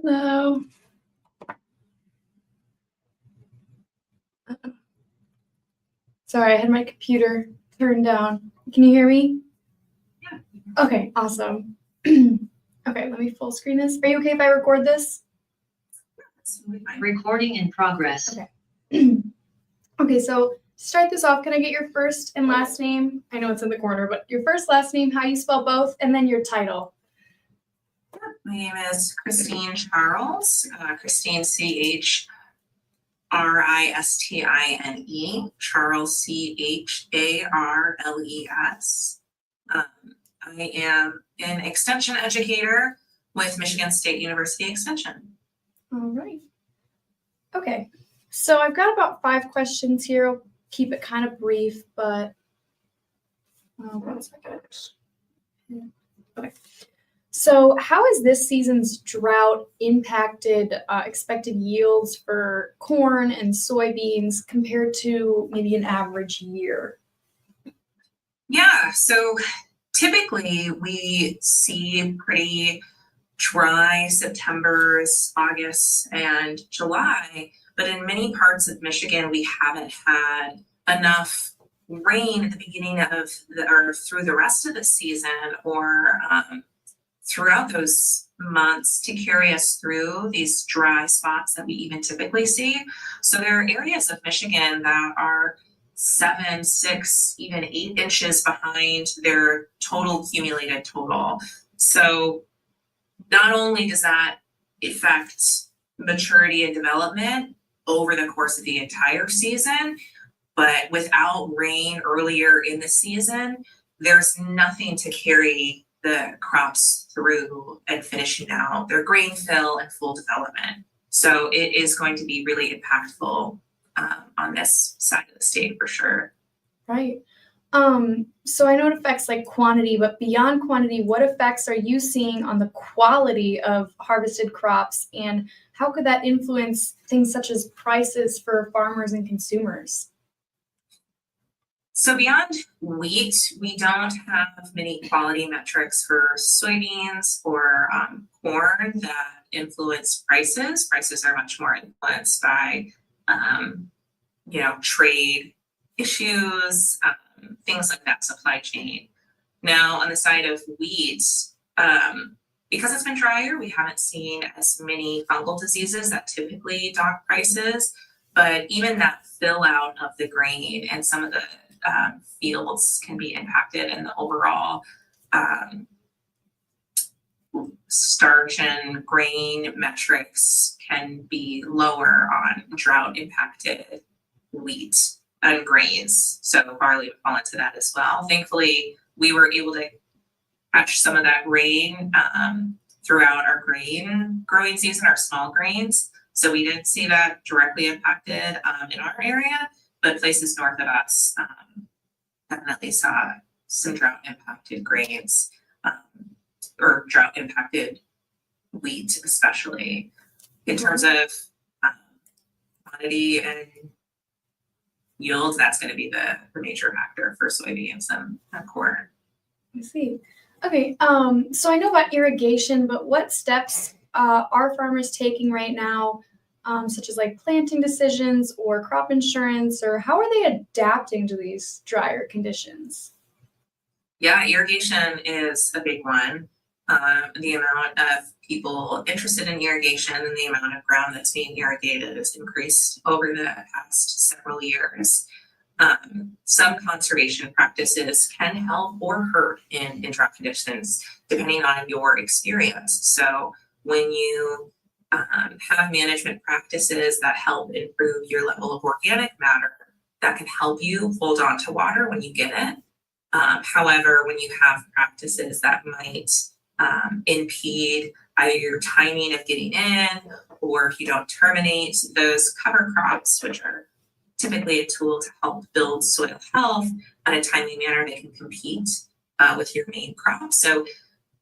Hello. Sorry, I had my computer turned down. Can you hear me? Yeah. Okay, awesome. Okay, let me full screen this. Are you okay if I record this? Recording in progress. Okay. Okay, so to start this off, can I get your first and last name? I know it's in the corner, but your first, last name, how you spell both, and then your title. My name is Christine Charles, Christine C-H-R-I-S-T-I-N-E, Charles C-H-A-R-L-E-S. I am an extension educator with Michigan State University Extension. All right. Okay, so I've got about 5 questions here. I'll keep it kind of brief, but 1 second. Okay. So how has this season's drought impacted expected yields for corn and soybeans compared to maybe an average year? Yeah, so typically we see pretty dry Septembers, August, and July, but in many parts of Michigan, we haven't had enough rain at the beginning of or through the rest of the season or throughout those months to carry us through these dry spots that we even typically see. So there are areas of Michigan that are 7, 6, even 8 inches behind their total accumulated total. So not only does that affect maturity and development over the course of the entire season, but without rain earlier in the season, there's nothing to carry the crops through and finishing out their grain fill and full development. So it is going to be really impactful on this side of the state for sure. Right. So I know it affects like quantity, but beyond quantity, what effects are you seeing on the quality of harvested crops, and how could that influence things such as prices for farmers and consumers? So beyond wheat, we don't have many quality metrics for soybeans or corn that influence prices. Prices are much more influenced by, trade issues, things like that, supply chain. Now, on the side of wheat, because it's been drier, we haven't seen as many fungal diseases that typically dock prices, but even that fill out of the grain and some of the fields can be impacted, and the overall starch and grain metrics can be lower on drought impacted wheat and grains. So barley would fall into that as well. Thankfully, we were able to catch some of that rain throughout our grain growing season, our small grains. So we didn't see that directly impacted in our area, but places north of us definitely saw some drought impacted grains or drought impacted wheat, especially in terms of quantity and yields. That's going to be the major factor for soybeans and corn. I see. Okay, so I know about irrigation, but what steps are farmers taking right now, such as like planting decisions or crop insurance, or how are they adapting to these drier conditions? Yeah, irrigation is a big one. The amount of people interested in irrigation and the amount of ground that's being irrigated has increased over the past several years. Some conservation practices can help or hurt in drought conditions, depending on your experience. So when you have management practices that help improve your level of organic matter, that can help you hold on to water when you get it. However, when you have practices that might impede either your timing of getting in, or if you don't terminate those cover crops, which are typically a tool to help build soil health in a timely manner, they can compete with your main crop. So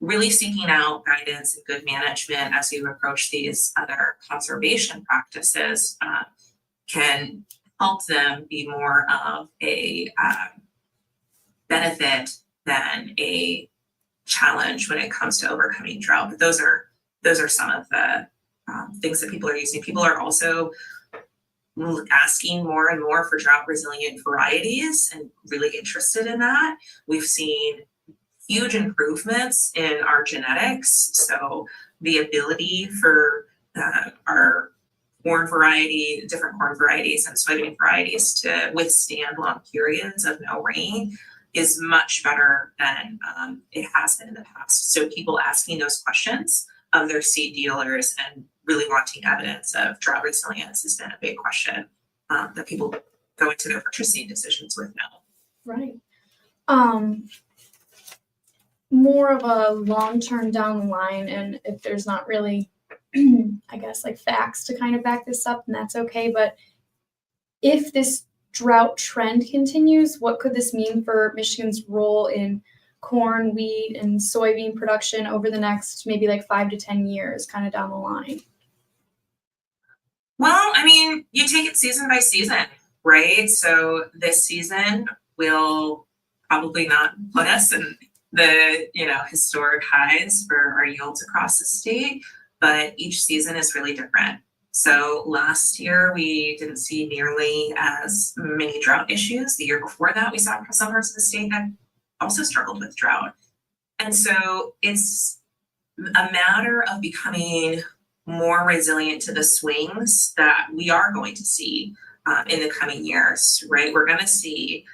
really seeking out guidance and good management as you approach these other conservation practices can help them be more of a benefit than a challenge when it comes to overcoming drought. But those are some of the things that people are using. People are also asking more and more for drought resilient varieties and really interested in that. We've seen huge improvements in our genetics. So the ability for our corn variety, different corn varieties and soybean varieties to withstand long periods of no rain is much better than it has been in the past. So people asking those questions of their seed dealers and really wanting evidence of drought resilience has been a big question that people go into their purchasing decisions with now. Right. More of a long-term down the line, and if there's not really, I guess, like facts to kind of back this up, and that's okay. But if this drought trend continues, what could this mean for Michigan's role in corn, wheat, and soybean production over the next maybe like 5 to 10 years, kind of down the line? Well, I mean, you take it season by season, right? So this season will probably not put us in the historic highs for our yields across the state, but each season is really different. So last year we didn't see nearly as many drought issues. The year before that, we saw some parts of the state that also struggled with drought. And so it's a matter of becoming more resilient to the swings that we are going to see in the coming years, right? We're going to see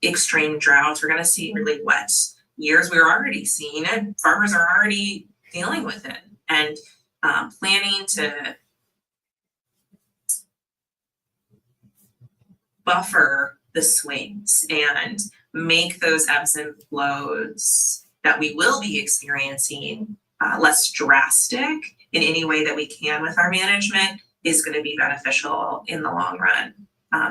extreme droughts. We're going to see really wet years. We're already seeing it. Farmers are already dealing with it and planning to buffer the swings and make those ebbs and flows that we will be experiencing less drastic in any way that we can with our management is going to be beneficial in the long run.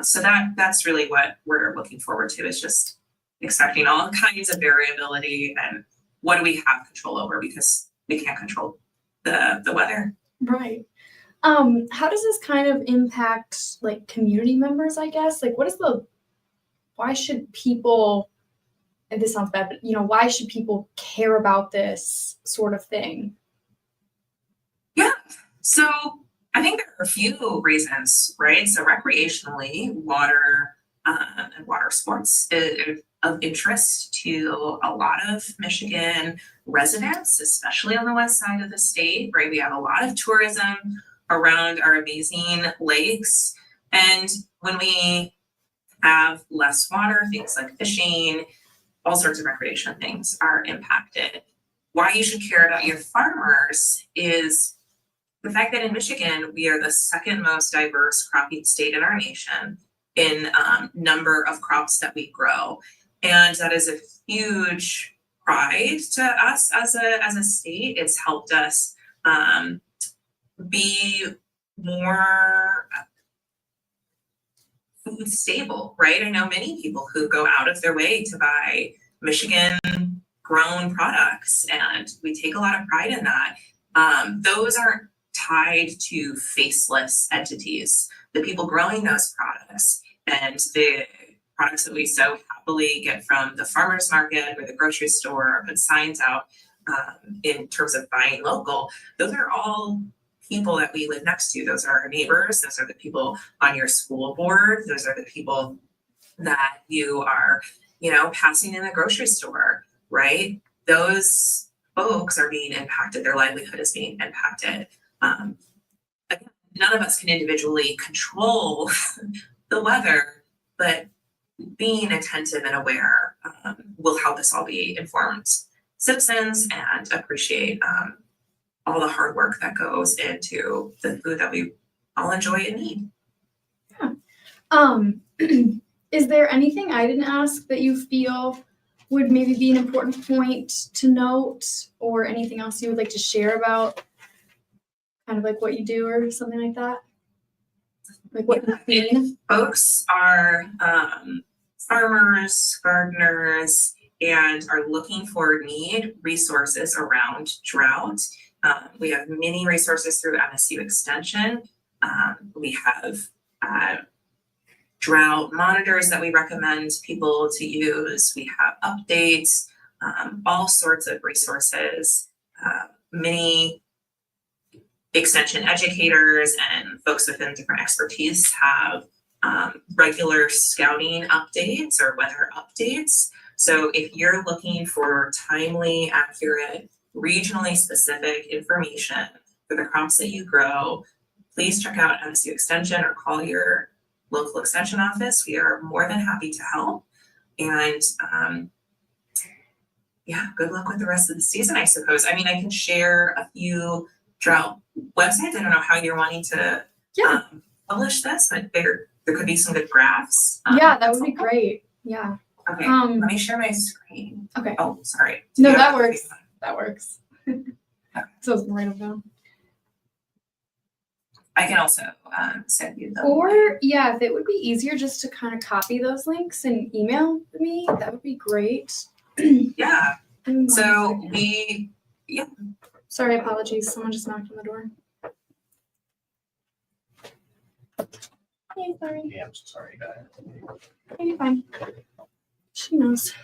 So that's really what we're looking forward to, is just expecting all kinds of variability and what do we have control over, because we can't control the weather. Right. How does this kind of impact like community members, I guess? Like why should people, and this sounds bad, but why should people care about this sort of thing? Yeah. So I think there are a few reasons, right? So recreationally, water and water sports is of interest to a lot of Michigan residents, especially on the west side of the state, right? We have a lot of tourism around our amazing lakes. And when we have less water, things like fishing, all sorts of recreational things are impacted. Why you should care about your farmers is the fact that in Michigan, we are the second most diverse cropping state in our nation in number of crops that we grow. And that is a huge pride to us as a state. It's helped us be more food stable, right? I know many people who go out of their way to buy Michigan grown products, and we take a lot of pride in that. Those aren't tied to faceless entities. The people growing those products and the products that we so happily get from the farmer's market or the grocery store or put signs out in terms of buying local, those are all people that we live next to. Those are our neighbors. Those are the people on your school board. Those are the people that you are, passing in the grocery store, right? Those folks are being impacted. Their livelihood is being impacted. Again, none of us can individually control the weather, but being attentive and aware will help us all be informed citizens and appreciate all the hard work that goes into the food that we all enjoy and need. Yeah. Is there anything I didn't ask that you feel would maybe be an important point to note, or anything else you would like to share about kind of like what you do or something like that? Like what you've seen? Folks are farmers, gardeners, and are looking for resources around drought. We have many resources through MSU Extension. We have drought monitors that we recommend people to use. We have updates, all sorts of resources, many extension educators and folks within different expertise have regular scouting updates or weather updates. So if you're looking for timely, accurate, regionally specific information for the crops that you grow, please check out MSU Extension or call your local extension office. We are more than happy to help. And yeah, good luck with the rest of the season, I suppose. I mean, I can share a few drought websites. I don't know how you're wanting to publish this, but there could be some good graphs. Yeah, that would be great. Yeah. Okay, let me share my screen. Okay. Oh, sorry. No, Yeah, that works. That works. So it's right down. I can also send you the Or yeah, if it would be easier just to kind of copy those links and email me, that would be great. yeah. So Sorry, apologies. Someone just knocked on the door. Hey, sorry. Yeah, I'm so sorry, guys. Hey, you're fine. She knows.